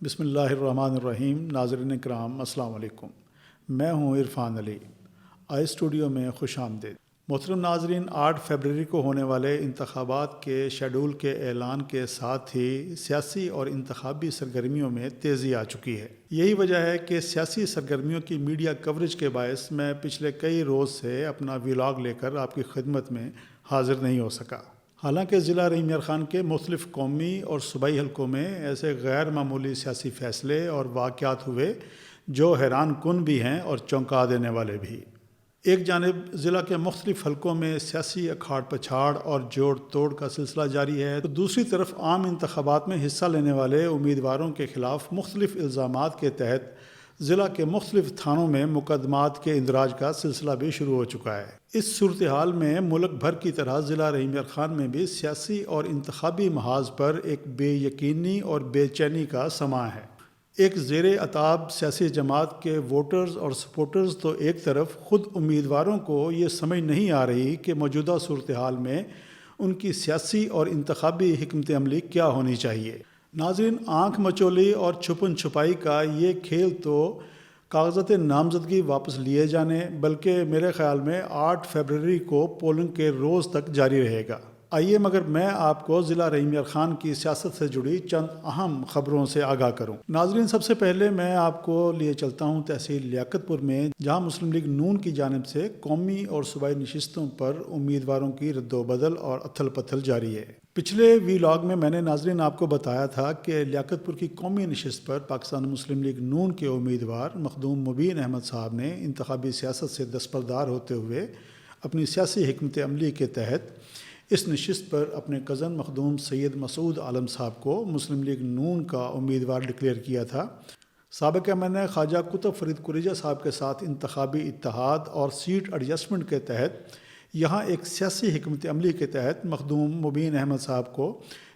بسم اللہ الرحمن الرحیم۔ ناظرین کرام السلام علیکم، میں ہوں عرفان علی۔ آئی اسٹوڈیو میں خوش آمدید۔ محترم ناظرین، 8 فروری کو ہونے والے انتخابات کے شیڈول کے اعلان کے ساتھ ہی سیاسی اور انتخابی سرگرمیوں میں تیزی آ چکی ہے۔ یہی وجہ ہے کہ سیاسی سرگرمیوں کی میڈیا کوریج کے باعث میں پچھلے کئی روز سے اپنا ویلاگ لے کر آپ کی خدمت میں حاضر نہیں ہو سکا۔ حالانکہ ضلع رحیم یار خان کے مختلف قومی اور صوبائی حلقوں میں ایسے غیر معمولی سیاسی فیصلے اور واقعات ہوئے جو حیران کن بھی ہیں اور چونکا دینے والے بھی۔ ایک جانب ضلع کے مختلف حلقوں میں سیاسی اکھاڑ پچھاڑ اور جوڑ توڑ کا سلسلہ جاری ہے، تو دوسری طرف عام انتخابات میں حصہ لینے والے امیدواروں کے خلاف مختلف الزامات کے تحت ضلع کے مختلف تھانوں میں مقدمات کے اندراج کا سلسلہ بھی شروع ہو چکا ہے۔ اس صورتحال میں ملک بھر کی طرح ضلع رحیم یار خان میں بھی سیاسی اور انتخابی محاذ پر ایک بے یقینی اور بے چینی کا سماں ہے۔ ایک زیر عتاب سیاسی جماعت کے ووٹرز اور سپورٹرز تو ایک طرف، خود امیدواروں کو یہ سمجھ نہیں آ رہی کہ موجودہ صورتحال میں ان کی سیاسی اور انتخابی حکمت عملی کیا ہونی چاہیے۔ ناظرین، آنکھ مچولی اور چھپن چھپائی کا یہ کھیل تو کاغذات نامزدگی واپس لیے جانے بلکہ میرے خیال میں 8 فروری کو پولنگ کے روز تک جاری رہے گا۔ آئیے مگر میں آپ کو ضلع رحیم یار خان کی سیاست سے جڑی چند اہم خبروں سے آگاہ کروں۔ ناظرین، سب سے پہلے میں آپ کو لیے چلتا ہوں تحصیل لیاقت پور میں، جہاں مسلم لیگ نون کی جانب سے قومی اور صوبائی نشستوں پر امیدواروں کی رد و بدل اور اتھل پتھل جاری ہے۔ پچھلے ویلاگ میں نے ناظرین آپ کو بتایا تھا کہ لیاقت پور کی قومی نشست پر پاکستان مسلم لیگ نون کے امیدوار مخدوم مبین احمد صاحب نے انتخابی سیاست سے دستبردار ہوتے ہوئے اپنی سیاسی حکمت عملی کے تحت اس نشست پر اپنے کزن مخدوم سید مسعود عالم صاحب کو مسلم لیگ نون کا امیدوار ڈکلیئر کیا تھا۔ سابقہ میں نے خواجہ قطب فرید قریجہ صاحب کے ساتھ انتخابی اتحاد اور سیٹ ایڈجسٹمنٹ کے تحت یہاں ایک سیاسی حکمت عملی کے تحت مخدوم مبین احمد صاحب کو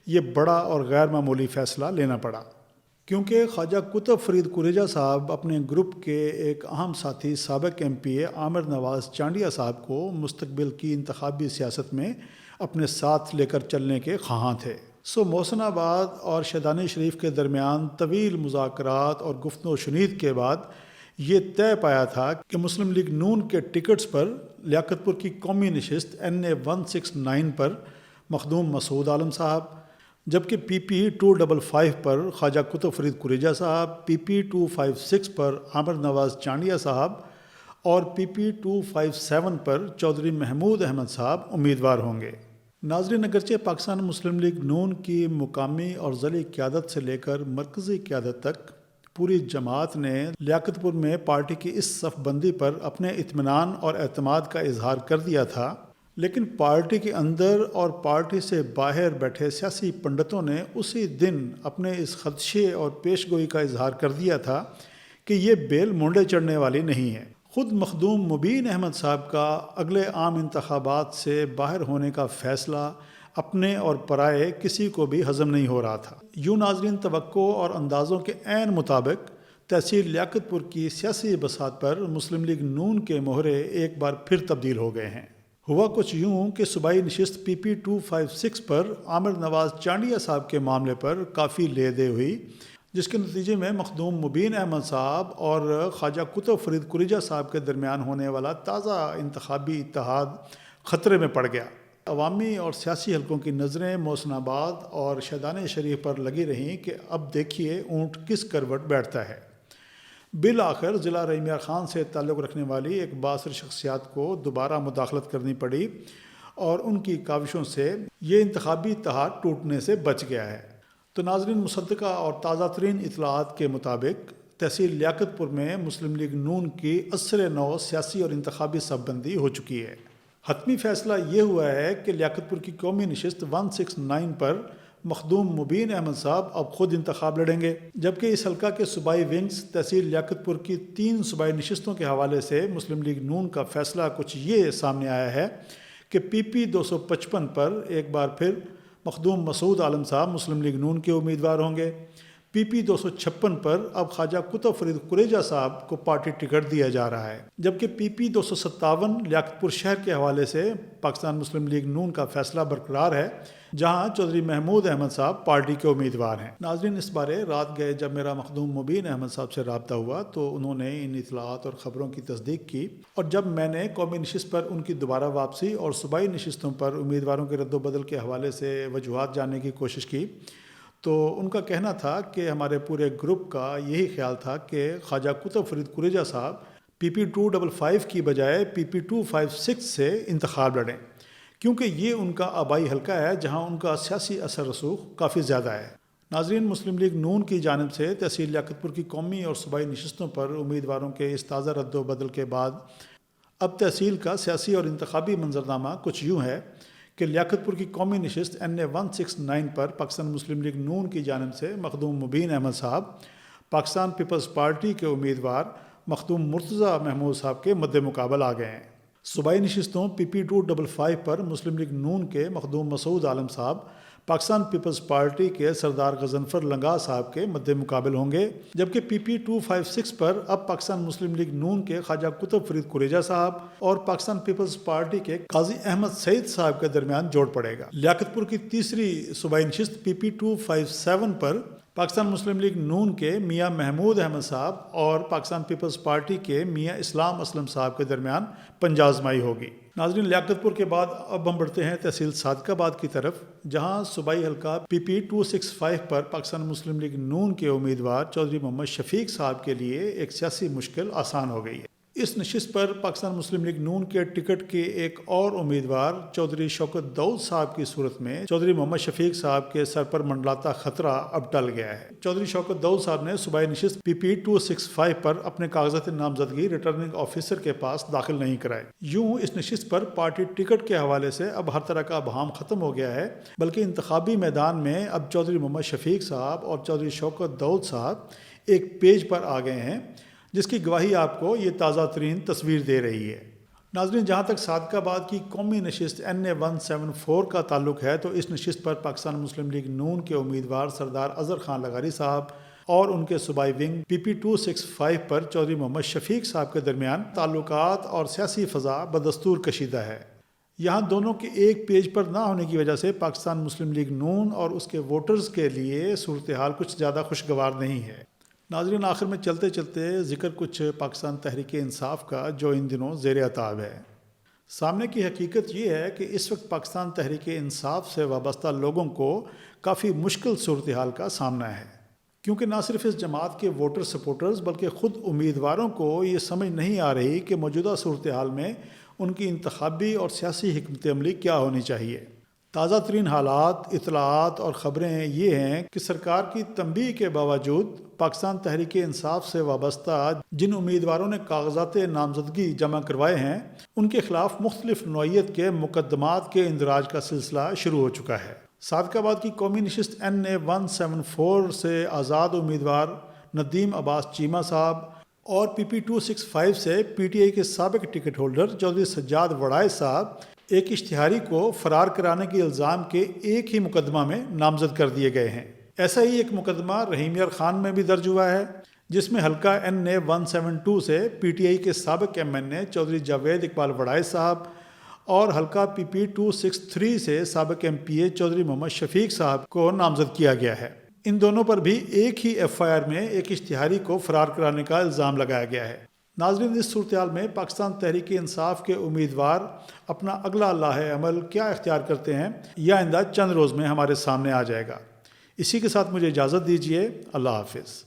یہ بڑا اور غیر معمولی فیصلہ لینا پڑا، کیونکہ خواجہ قطب فرید قریجہ صاحب اپنے گروپ کے ایک اہم ساتھی سابق ایم پی اے عامر نواز چانڈیا صاحب کو مستقبل کی انتخابی سیاست میں اپنے ساتھ لے کر چلنے کے خواہاں تھے۔ محسن آباد اور شیدانی شریف کے درمیان طویل مذاکرات اور گفت و شنید کے بعد یہ طے پایا تھا کہ مسلم لیگ نون کے ٹکٹس پر لیاقت پور کی قومی نشست NA 169 پر مخدوم مسعود عالم صاحب، جبکہ PP 255 پر خواجہ قطب فرید قریجہ صاحب، PP 256 پر عامر نواز چانڈیا صاحب اور PP 257 پر چودھری محمود احمد صاحب امیدوار ہوں گے۔ ناظرین، اگرچہ پاکستان مسلم لیگ نون کی مقامی اور ضلعی قیادت سے لے کر مرکزی قیادت تک پوری جماعت نے لیاقت پور میں پارٹی کی اس صف بندی پر اپنے اطمینان اور اعتماد کا اظہار کر دیا تھا، لیکن پارٹی کے اندر اور پارٹی سے باہر بیٹھے سیاسی پنڈتوں نے اسی دن اپنے اس خدشے اور پیشگوئی کا اظہار کر دیا تھا کہ یہ بیل مونڈے چڑھنے والی نہیں ہے۔ خود مخدوم مبین احمد صاحب کا اگلے عام انتخابات سے باہر ہونے کا فیصلہ اپنے اور پرائے کسی کو بھی ہضم نہیں ہو رہا تھا۔ یوں ناظرین، توقع اور اندازوں کے عین مطابق تحصیل لیاقت پور کی سیاسی بساط پر مسلم لیگ نون کے مہرے ایک بار پھر تبدیل ہو گئے ہیں۔ ہوا کچھ یوں کہ صوبائی نشست PP 256 پر عامر نواز چانڈیا صاحب کے معاملے پر کافی لے دے ہوئی، جس کے نتیجے میں مخدوم مبین احمد صاحب اور خواجہ قطب فرید قریجہ صاحب کے درمیان ہونے والا تازہ انتخابی اتحاد خطرے میں پڑ گیا۔ عوامی اور سیاسی حلقوں کی نظریں محسن آباد اور شیدانی شریف پر لگی رہیں کہ اب دیکھیے اونٹ کس کروٹ بیٹھتا ہے۔ بالآخر ضلع رحیم یار خان سے تعلق رکھنے والی ایک بااثر شخصیات کو دوبارہ مداخلت کرنی پڑی اور ان کی کاوشوں سے یہ انتخابی اتحاد ٹوٹنے سے بچ گیا ہے۔ تو ناظرین، مصدقہ اور تازہ ترین اطلاعات کے مطابق تحصیل لیاقت پور میں مسلم لیگ نون کی عصر نو سیاسی اور انتخابی صف بندی ہو چکی ہے۔ حتمی فیصلہ یہ ہوا ہے کہ لیاقت پور کی قومی نشست 169 پر مخدوم مبین احمد صاحب اب خود انتخاب لڑیں گے، جبکہ اس حلقہ کے صوبائی ونگز تحصیل لیاقت پور کی 3 صوبائی نشستوں کے حوالے سے مسلم لیگ نون کا فیصلہ کچھ یہ سامنے آیا ہے کہ PP 255 پر ایک بار پھر مخدوم مسعود عالم صاحب مسلم لیگ نون کے امیدوار ہوں گے۔ PP 256 پر اب خواجہ قطب فرید قریجہ صاحب کو پارٹی ٹکٹ دیا جا رہا ہے، جبکہ PP 257 لیاقت پور شہر کے حوالے سے پاکستان مسلم لیگ نون کا فیصلہ برقرار ہے جہاں چودھری محمود احمد صاحب پارٹی کے امیدوار ہیں۔ ناظرین، اس بارے رات گئے جب میرا مخدوم مبین احمد صاحب سے رابطہ ہوا تو انہوں نے ان اطلاعات اور خبروں کی تصدیق کی، اور جب میں نے قومی نشست پر ان کی دوبارہ واپسی اور صوبائی نشستوں پر امیدواروں کے رد و بدل کے حوالے سے وجوہات جاننے کی کوشش کی تو ان کا کہنا تھا کہ ہمارے پورے گروپ کا یہی خیال تھا کہ خواجہ قطب فرید قریجہ صاحب PP255 کی بجائے PP256 سے انتخاب لڑیں، کیونکہ یہ ان کا آبائی حلقہ ہے جہاں ان کا سیاسی اثر رسوخ کافی زیادہ ہے۔ ناظرین، مسلم لیگ نون کی جانب سے تحصیل لیاقت پور کی قومی اور صوبائی نشستوں پر امیدواروں کے اس تازہ رد و بدل کے بعد اب تحصیل کا سیاسی اور انتخابی منظرنامہ کچھ یوں ہے کہ لیاقت پور کی قومی نشست NA 169 پر پاکستان مسلم لیگ نون کی جانب سے مخدوم مبین احمد صاحب پاکستان پیپلز پارٹی کے امیدوار مخدوم مرتضیٰ محمود صاحب کے مد مقابل آ گئے ہیں۔ صوبائی نشستوں PP255 پر مسلم لیگ نون کے مخدوم مسعود عالم صاحب پاکستان پیپلز پارٹی کے سردار غضنفر لنگا صاحب کے مد مقابل ہوں گے، جبکہ PP256 پر اب پاکستان مسلم لیگ نون کے خواجہ قطب فرید قریجہ صاحب اور پاکستان پیپلز پارٹی کے قاضی احمد سعید صاحب کے درمیان جوڑ پڑے گا۔ لیاقت پور کی تیسری صوبائی نشست PP257 پر پاکستان مسلم لیگ نون کے میاں محمود احمد صاحب اور پاکستان پیپلز پارٹی کے میاں اسلام اسلم صاحب کے درمیان پنجہ آزمائی ہوگی۔ ناظرین، لیاقت پور کے بعد اب ہم بڑھتے ہیں تحصیل صادق آباد کی طرف، جہاں صوبائی حلقہ PP265 پر پاکستان مسلم لیگ نون کے امیدوار چودھری محمد شفیق صاحب کے لیے ایک سیاسی مشکل آسان ہو گئی ہے۔ اس نشست پر پاکستان مسلم لیگ نون کے ٹکٹ کے ایک اور امیدوار چودھری شوکت داؤد صاحب کی صورت میں چودھری محمد شفیق صاحب کے سر پر منڈلاتا خطرہ اب ٹل گیا ہے۔ چودھری شوکت داؤد صاحب نے صوبائی نشست PP265 پر اپنے کاغذات نامزدگی ریٹرننگ آفیسر کے پاس داخل نہیں کرائے۔ یوں اس نشست پر پارٹی ٹکٹ کے حوالے سے اب ہر طرح کا ابہام ختم ہو گیا ہے، بلکہ انتخابی میدان میں اب چودھری محمد شفیق صاحب اور چودھری شوکت داؤد صاحب ایک پیج پر آ گئے ہیں، جس کی گواہی آپ کو یہ تازہ ترین تصویر دے رہی ہے۔ ناظرین، جہاں تک صادق آباد کی قومی نشست NA 174 کا تعلق ہے تو اس نشست پر پاکستان مسلم لیگ نون کے امیدوار سردار اظہر خان لغاری صاحب اور ان کے صوبائی ونگ PP265 پر چودھری محمد شفیق صاحب کے درمیان تعلقات اور سیاسی فضا بدستور کشیدہ ہے۔ یہاں دونوں کے ایک پیج پر نہ ہونے کی وجہ سے پاکستان مسلم لیگ نون اور اس کے ووٹرز کے لیے صورتحال کچھ زیادہ خوشگوار نہیں ہے۔ ناظرین، آخر میں چلتے چلتے ذکر کچھ پاکستان تحریک انصاف کا جو ان دنوں زیر عتاب ہے۔ سامنے کی حقیقت یہ ہے کہ اس وقت پاکستان تحریک انصاف سے وابستہ لوگوں کو کافی مشکل صورتحال کا سامنا ہے، کیونکہ نہ صرف اس جماعت کے ووٹر سپورٹرز بلکہ خود امیدواروں کو یہ سمجھ نہیں آ رہی کہ موجودہ صورتحال میں ان کی انتخابی اور سیاسی حکمت عملی کیا ہونی چاہیے۔ تازہ ترین حالات، اطلاعات اور خبریں یہ ہیں کہ سرکار کی تنبیہ کے باوجود پاکستان تحریک انصاف سے وابستہ جن امیدواروں نے کاغذات نامزدگی جمع کروائے ہیں ان کے خلاف مختلف نوعیت کے مقدمات کے اندراج کا سلسلہ شروع ہو چکا ہے۔ صادق آباد کی قومی نشست NA 174 سے آزاد امیدوار ندیم عباس چیمہ صاحب اور PP265 سے PTI کے سابق ٹکٹ ہولڈر چودھری سجاد وڑائے صاحب ایک اشتہاری کو فرار کرانے کے الزام کے ایک ہی مقدمہ میں نامزد کر دیے گئے ہیں۔ ایسا ہی ایک مقدمہ رحیم یار خان میں بھی درج ہوا ہے، جس میں حلقہ NA 172 سے PTI کے سابق MNA چودھری جاوید اقبال وڑائے صاحب اور حلقہ PP263 سے سابق MPA چودھری محمد شفیق صاحب کو نامزد کیا گیا ہے۔ ان دونوں پر بھی ایک ہی FIR میں ایک اشتہاری کو فرار کرانے کا الزام لگایا گیا ہے۔ ناظرین، اس صورتحال میں پاکستان تحریک انصاف کے امیدوار اپنا اگلا لاہ عمل کیا اختیار کرتے ہیں یہ آئندہ چند روز میں ہمارے سامنے آ جائے گا۔ اسی کے ساتھ مجھے اجازت دیجیے۔ اللہ حافظ۔